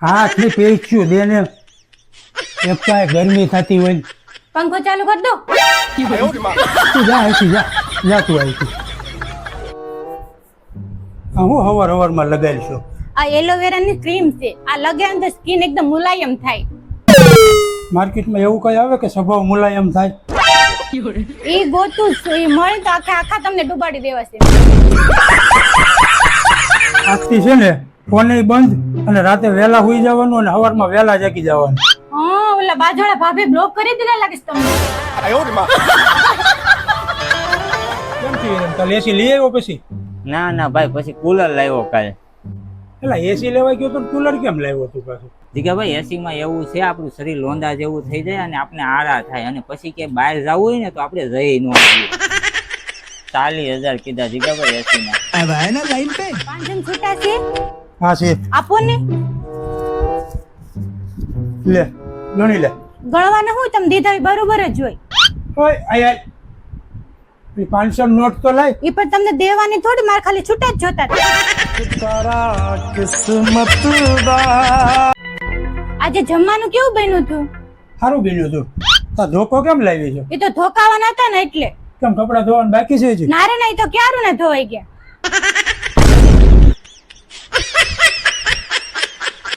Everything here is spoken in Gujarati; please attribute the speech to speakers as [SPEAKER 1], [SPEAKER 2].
[SPEAKER 1] હાથની પેચ્યું દેને એક તો ગરમી થતી હોય.
[SPEAKER 2] પંખો ચાલુ કર દો.
[SPEAKER 1] તું જા અહીંથી જા તું અહીંથી. હું હવાર લગાવીશું.
[SPEAKER 2] આ એલોવેરા ની ક્રીમ છે. આ લગાવે તો સ્કિન એકદમ મુલાયમ થાય.
[SPEAKER 1] માર્કેટમાં એવું કઈ આવે કે સ્વભાવ મુલાયમ થાય?
[SPEAKER 2] ઈ ગોતું છું, ઈ મળે તો આખા તમને ડુબાડી દેવા છે.
[SPEAKER 1] આજથી છે ને ફોને બંધ અને રાતે વહેલા હુઈ જવાનું અને સવારમાં વહેલા જાગી જવાનું.
[SPEAKER 2] હા, ઓલા બાજુવાળા ભાભી બ્લોક કરી દીધા લાગે છે તમને.
[SPEAKER 1] કેમ છે કાલે એસી લઈ આવ્યો પછી?
[SPEAKER 3] ના ના ભાઈ, પછી કુલર લાવ્યો કાલે.
[SPEAKER 1] એટલે એસી લેવા ગયો તો કુલર કેમ લાવ્યો તું પાછું?
[SPEAKER 3] જીગાભાઈ, એસી માં એવું છે, આપણું શરીર લોંદા જેવું થઈ જાય અને આપણે આરા થાય, અને પછી કે બહાર જવું હોય ને તો આપણે જઈ ન આવીએ. 40,000 કીધા જીગાભાઈ એસી માં.
[SPEAKER 2] 5 જણ છૂટા છે.
[SPEAKER 1] હા છે.
[SPEAKER 2] આપો ને.
[SPEAKER 1] લે ગણી લે.
[SPEAKER 2] ગણવાના હું તમે દીધા હોય બરોબર જ હોય.
[SPEAKER 1] ઓય આય 500 નોટ તો લાય.
[SPEAKER 2] ઈ પણ તમને દેવાની થોડી, મારે ખાલી છૂટા જ જોતા હતા. આજે જમવાનું કેવું બન્યું હતું?
[SPEAKER 1] સારું બન્યું તું. તો ધોકો કેમ લાવી છે?
[SPEAKER 2] એ તો ધોકાવાના હતા ને એટલે.
[SPEAKER 1] કેમ કપડા ધોવાનું બાકી છે હજી?
[SPEAKER 2] નારે નહીં તો ક્યારું ને ધોવાઈ ગયા.